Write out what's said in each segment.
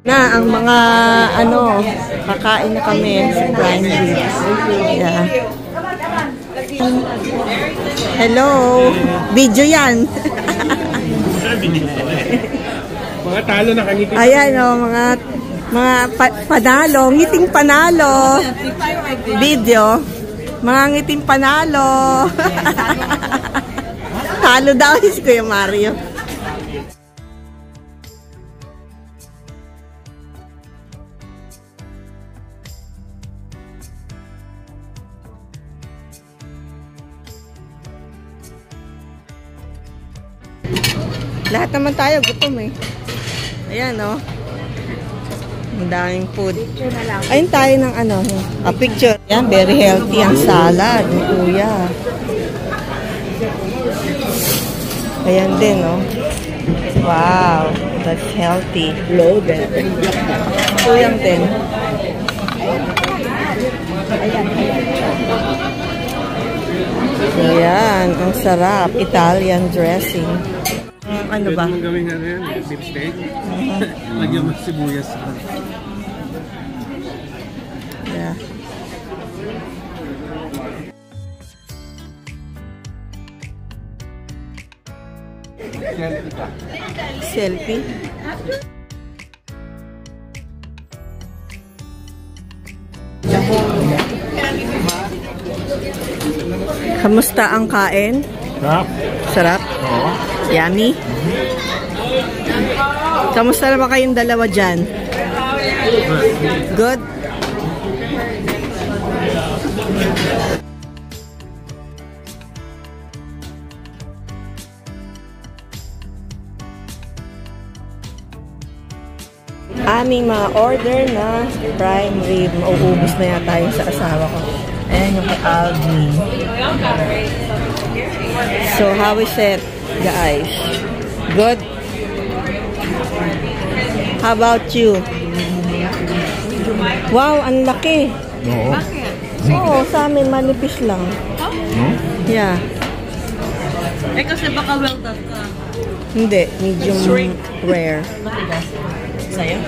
Na ang mga kakain na kami sa prime ribs. Yeah. Hello, video yan. Mga talo na kanipin. Ayan mga panalo, ngiting panalo. Video, mga ngiting panalo. Talo daw si Kuya Mario. Lahat naman tayo gutom eh. Ayan ang daming food. Ayun tayo ng picture. Ayan, very healthy ang salad ni Kuya. Ayan din wow, that's healthy. Loaded. Kuyang din. Ayan, ang sarap. Italian dressing. Ano ba? Pwede mong gawin beef steak. Lagyan mo sibuyas. Yeah. Selfie. Kamusta ang kain? Sarap. Sarap? Oo. Yummy? Kamusta naman kayong dalawa dyan? Good? Aming mga order na prime rib. Mauubos na yata yung sa asawa ko. Ayan yung kay Alvin. So, how is it, guys? Good? How about you? Wow, ang laki. Oo. Oo, sa amin manipis lang. Yeah. Kasi baka well done ka. Hindi, medium rare. Sa'yo?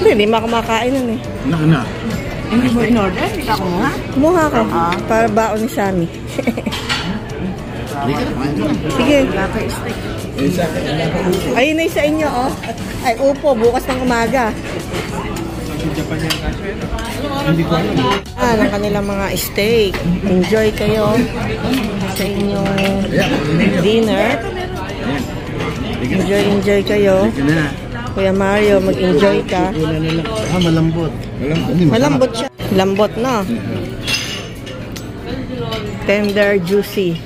Hindi makamakain nun eh. Na. Hindi mo in-order? Hindi ka kumuha? Kumuha ko. Para baon ni Sammy. Sige. Ayun na sa inyo, Ay, upo, bukas ng umaga. Hindi ko alam. Ng kanilang mga steak. Enjoy kayo sa inyong dinner. Enjoy kayo. Kuya Mario, mag-enjoy ka. Malambot. Malambot siya. Lambot na. Tender, juicy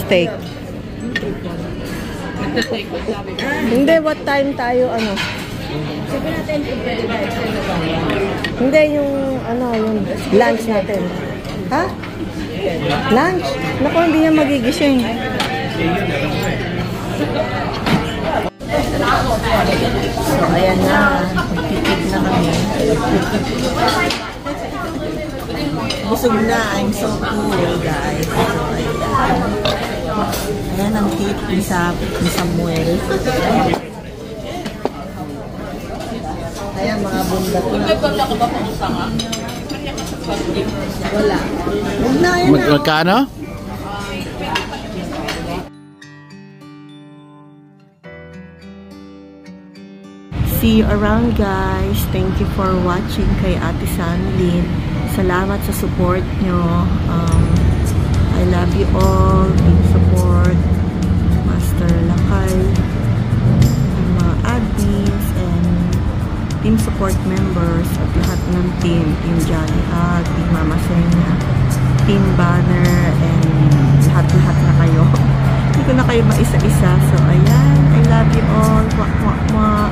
steak. Hindi, what time tayo, Hindi, yung lunch natin. Ha? Lunch? Naku, hindi niya magigising. So, ayan na. Magpipig na kami. Busog na. I'm so cool, guys. So, ayan. Ayan ang tip ni Samuel. Ayan, mga bundat na. Wala. Huwag na, ayan na. Magkano? See you around, guys. Thank you for watching kay Ate Sanlin. Salamat sa support nyo. I love you all. Team support, Master Lakay, mga admins, and team support members at lahat ng team Jolly Hug, Team Mama Senya, Team Banner, and lahat-lahat na kayo. Hindi ko na kayo maisa-isa. So, ayan. I love you all. Mwah, mwah, mwah.